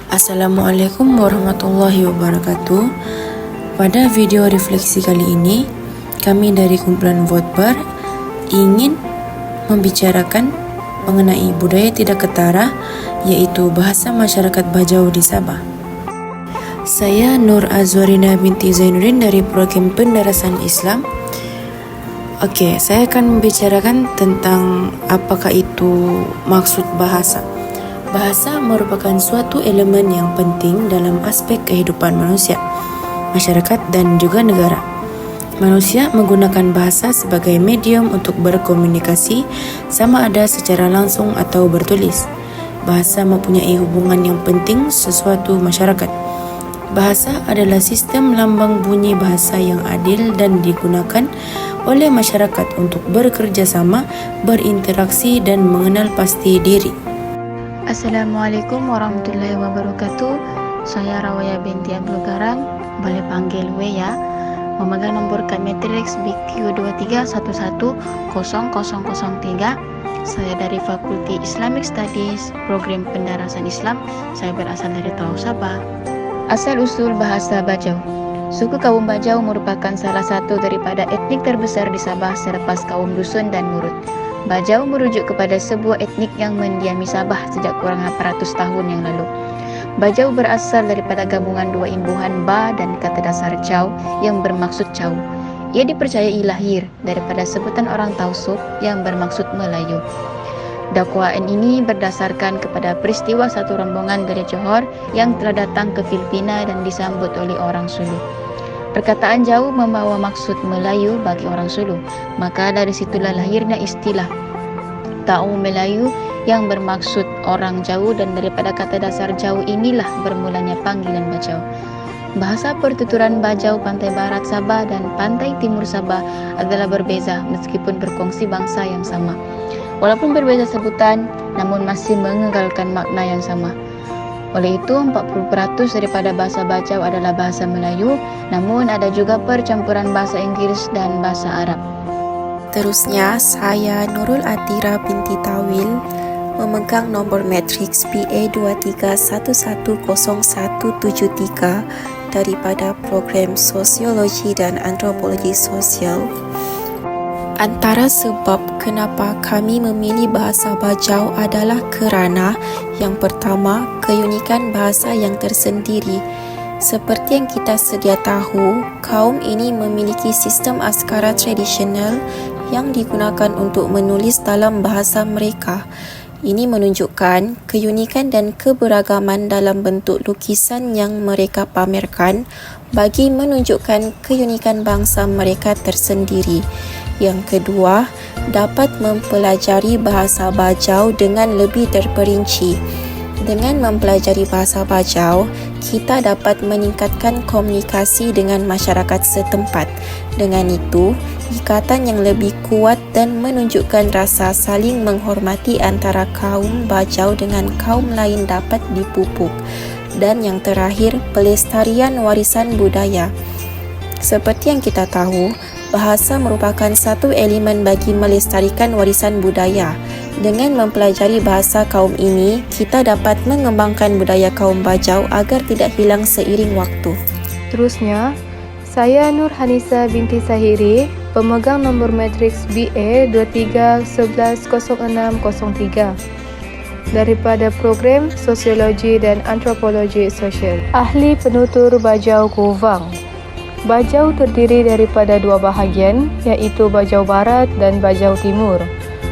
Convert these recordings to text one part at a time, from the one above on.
Assalamualaikum warahmatullahi wabarakatuh. Pada video refleksi kali ini, kami dari kumpulan Votbar ingin membicarakan mengenai budaya tidak ketara, yaitu bahasa masyarakat Bajau di Sabah. Saya Nur Azwarina binti Zainuddin dari program pendarasan Islam. Saya akan membicarakan tentang apakah itu maksud bahasa. Bahasa merupakan suatu elemen yang penting dalam aspek kehidupan manusia, masyarakat dan juga negara. Manusia menggunakan bahasa sebagai medium untuk berkomunikasi, sama ada secara langsung atau bertulis. Bahasa mempunyai hubungan yang penting sesuatu masyarakat. Bahasa adalah sistem lambang bunyi bahasa yang adil dan digunakan oleh masyarakat untuk bekerja sama, berinteraksi dan mengenal pasti diri. Assalamualaikum warahmatullahi wabarakatuh. Saya Rawaya binti Abdul Garang, boleh panggil W ya. Memegang nomor Matrix BQ23110003. Saya dari Fakulti Islamic Studies, program pendarasan Islam. Saya berasal dari Tau Sabah. Asal-usul bahasa Bajau. Suku kaum Bajau merupakan salah satu daripada etnik terbesar di Sabah selepas kaum Dusun dan Murut. Bajau merujuk kepada sebuah etnik yang mendiami Sabah sejak kurang 800 tahun yang lalu. Bajau berasal daripada gabungan dua imbuhan Ba dan kata dasar Jau yang bermaksud Cau. Ia dipercayai lahir daripada sebutan orang Tausug yang bermaksud Melayu. Dakwaan ini berdasarkan kepada peristiwa satu rombongan dari Johor yang telah datang ke Filipina dan disambut oleh orang Sulu. Perkataan Jau membawa maksud Melayu bagi orang Sulu, maka dari situlah lahirnya istilah Tau Melayu yang bermaksud orang Jau, dan daripada kata dasar Jau inilah bermulanya panggilan Bajau. Bahasa pertuturan Bajau pantai barat Sabah dan pantai timur Sabah adalah berbeza meskipun berkongsi bangsa yang sama. Walaupun berbeza sebutan, namun masih mengekalkan makna yang sama. Oleh itu, 40% daripada bahasa Bajau adalah bahasa Melayu, namun ada juga percampuran bahasa Inggris dan bahasa Arab. Terusnya, saya Nurul Atira binti Tawil memegang nomor matriks BA23110173 daripada program Sosiologi dan Antropologi Sosial. Antara sebab kenapa kami memilih bahasa Bajau adalah kerana yang pertama, keunikan bahasa yang tersendiri. Seperti yang kita sedia tahu, kaum ini memiliki sistem askara tradisional yang digunakan untuk menulis dalam bahasa mereka. Ini menunjukkan keunikan dan keberagaman dalam bentuk lukisan yang mereka pamerkan bagi menunjukkan keunikan bangsa mereka tersendiri. Yang kedua, dapat mempelajari bahasa Bajau dengan lebih terperinci. Dengan mempelajari bahasa Bajau, kita dapat meningkatkan komunikasi dengan masyarakat setempat. Dengan itu, ikatan yang lebih kuat dan menunjukkan rasa saling menghormati antara kaum Bajau dengan kaum lain dapat dipupuk. Dan yang terakhir, pelestarian warisan budaya. Seperti yang kita tahu, bahasa merupakan satu elemen bagi melestarikan warisan budaya. Dengan mempelajari bahasa kaum ini, kita dapat mengembangkan budaya kaum Bajau agar tidak hilang seiring waktu. Terusnya, saya Nur Hanisa binti Sahiri, pemegang nomor matriks BA23110603 daripada program Sosiologi dan Antropologi Sosial. Ahli penutur Bajau Kuvang. Bajau terdiri daripada dua bahagian, iaitu Bajau Barat dan Bajau Timur.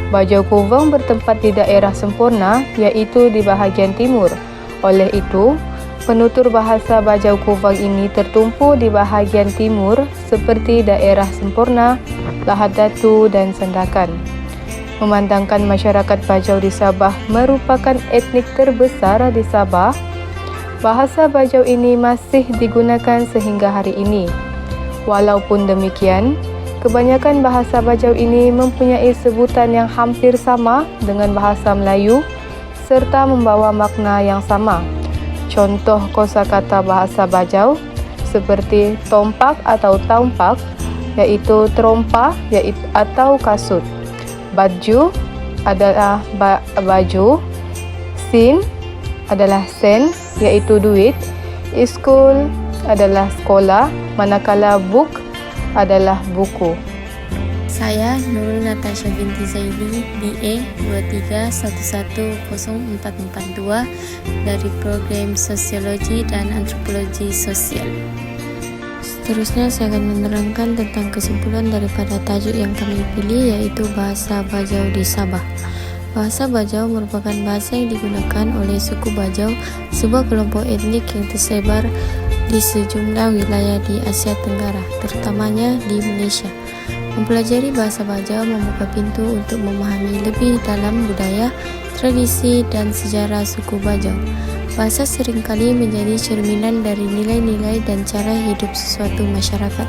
Bajau Kuvang bertempat di daerah Sempurna, iaitu di bahagian timur. Oleh itu, penutur bahasa Bajau Kuvang ini tertumpu di bahagian timur seperti daerah Sempurna, Lahad Datu dan Sandakan. Memandangkan masyarakat Bajau di Sabah merupakan etnik terbesar di Sabah, bahasa Bajau ini masih digunakan sehingga hari ini. Walaupun demikian, kebanyakan bahasa Bajau ini mempunyai sebutan yang hampir sama dengan bahasa Melayu serta membawa makna yang sama. Contoh kosakata bahasa Bajau seperti tompak atau taumpak, iaitu terompah atau kasut. Baju adalah baju, sin adalah sen, iaitu duit. Iskul adalah sekolah, manakala book adalah buku. Saya Nurul Natasha binti Zaidi, BA 2311042 dari program Sosiologi dan Antropologi Sosial. Seterusnya saya akan menerangkan tentang kesimpulan daripada tajuk yang kami pilih, yaitu Bahasa Bajau di Sabah. Bahasa Bajau merupakan bahasa yang digunakan oleh suku Bajau, sebuah kelompok etnik yang tersebar di sejumlah wilayah di Asia Tenggara, terutamanya di Malaysia. Mempelajari bahasa Bajau membuka pintu untuk memahami lebih dalam budaya, tradisi, dan sejarah suku Bajau. Bahasa seringkali menjadi cerminan dari nilai-nilai dan cara hidup sesuatu masyarakat.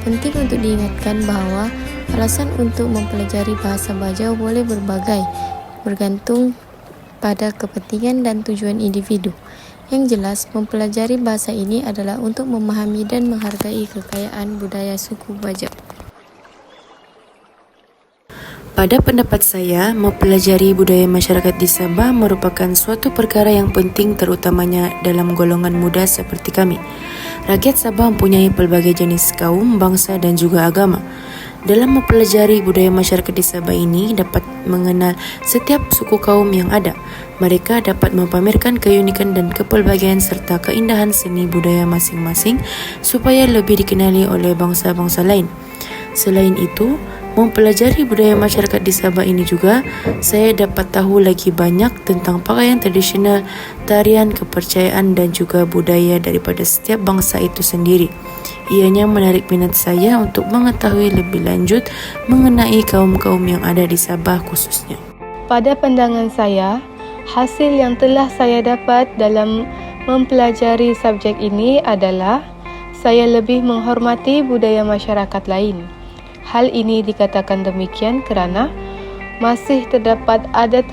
Penting untuk diingatkan bahawa alasan untuk mempelajari bahasa Bajau boleh berbagai, bergantung pada kepentingan dan tujuan individu. Yang jelas, mempelajari bahasa ini adalah untuk memahami dan menghargai kekayaan budaya suku Bajau. Pada pendapat saya, mempelajari budaya masyarakat di Sabah merupakan suatu perkara yang penting, terutamanya dalam golongan muda seperti kami. Rakyat Sabah mempunyai pelbagai jenis kaum, bangsa dan juga agama. Dalam mempelajari budaya masyarakat di Sabah ini dapat mengenal setiap suku kaum yang ada. Mereka dapat mempamerkan keunikan dan kepelbagaian serta keindahan seni budaya masing-masing supaya lebih dikenali oleh bangsa-bangsa lain. Selain itu, mempelajari budaya masyarakat di Sabah ini juga, saya dapat tahu lagi banyak tentang pakaian tradisional, tarian, kepercayaan dan juga budaya daripada setiap bangsa itu sendiri. Ianya menarik minat saya untuk mengetahui lebih lanjut mengenai kaum-kaum yang ada di Sabah khususnya. Pada pandangan saya, hasil yang telah saya dapat dalam mempelajari subjek ini adalah saya lebih menghormati budaya masyarakat lain. Hal ini dikatakan demikian kerana masih terdapat ada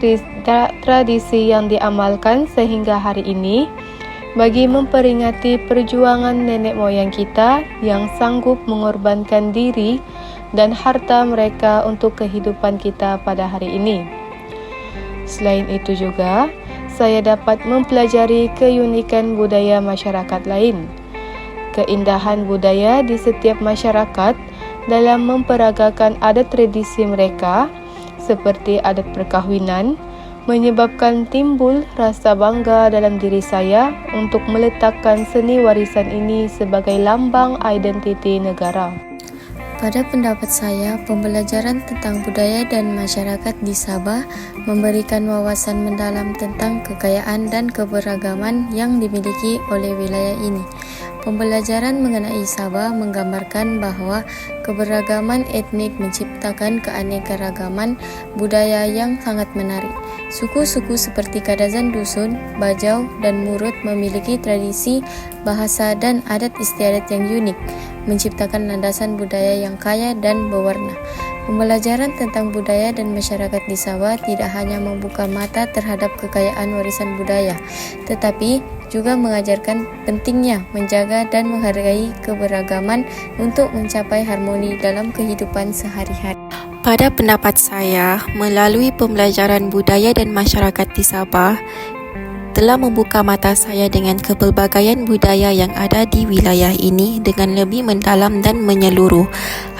tradisi yang diamalkan sehingga hari ini bagi memperingati perjuangan nenek moyang kita yang sanggup mengorbankan diri dan harta mereka untuk kehidupan kita pada hari ini. Selain itu juga, saya dapat mempelajari keunikan budaya masyarakat lain. Keindahan budaya di setiap masyarakat dalam memperagakan adat tradisi mereka seperti adat perkahwinan menyebabkan timbul rasa bangga dalam diri saya untuk meletakkan seni warisan ini sebagai lambang identiti negara. Pada pendapat saya, pembelajaran tentang budaya dan masyarakat di Sabah memberikan wawasan mendalam tentang kekayaan dan keberagaman yang dimiliki oleh wilayah ini. Pembelajaran mengenai Sabah menggambarkan bahawa keberagaman etnik menciptakan keanekaragaman budaya yang sangat menarik. Suku-suku seperti Kadazan Dusun, Bajau dan Murut memiliki tradisi, bahasa dan adat istiadat yang unik, menciptakan landasan budaya yang kaya dan berwarna. Pembelajaran tentang budaya dan masyarakat di Sabah tidak hanya membuka mata terhadap kekayaan warisan budaya, tetapi juga mengajarkan pentingnya menjaga dan menghargai keberagaman untuk mencapai harmoni dalam kehidupan sehari-hari. Pada pendapat saya, melalui pembelajaran budaya dan masyarakat di Sabah telah membuka mata saya dengan kepelbagaian budaya yang ada di wilayah ini dengan lebih mendalam dan menyeluruh.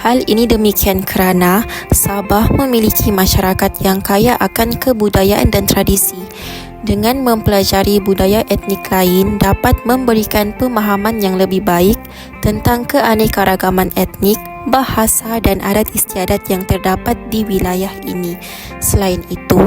Hal ini demikian kerana Sabah memiliki masyarakat yang kaya akan kebudayaan dan tradisi. Dengan mempelajari budaya etnik lain dapat memberikan pemahaman yang lebih baik tentang keanekaragaman etnik, bahasa dan adat istiadat yang terdapat di wilayah ini. Selain itu,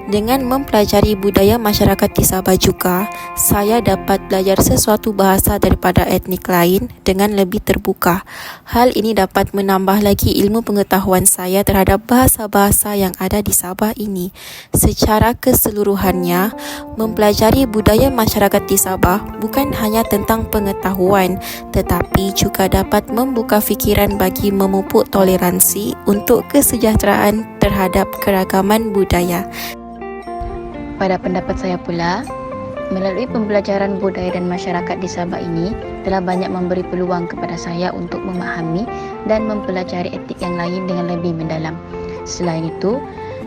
dengan mempelajari budaya masyarakat di Sabah juga, saya dapat belajar sesuatu bahasa daripada etnik lain dengan lebih terbuka. Hal ini dapat menambah lagi ilmu pengetahuan saya terhadap bahasa-bahasa yang ada di Sabah ini. Secara keseluruhannya, mempelajari budaya masyarakat di Sabah bukan hanya tentang pengetahuan, tetapi juga dapat membuka fikiran bagi memupuk toleransi untuk kesejahteraan terhadap keragaman budaya. Pada pendapat saya pula, melalui pembelajaran budaya dan masyarakat di Sabah ini telah banyak memberi peluang kepada saya untuk memahami dan mempelajari etnik yang lain dengan lebih mendalam. Selain itu,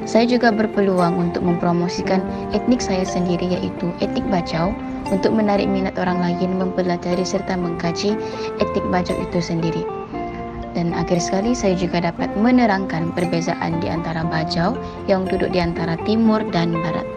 Saya juga berpeluang untuk mempromosikan etnik saya sendiri, yaitu etnik Bajau, untuk menarik minat orang lain mempelajari serta mengkaji etnik Bajau itu sendiri. Dan akhir sekali saya juga dapat menerangkan perbezaan di antara Bajau yang duduk di antara timur dan barat.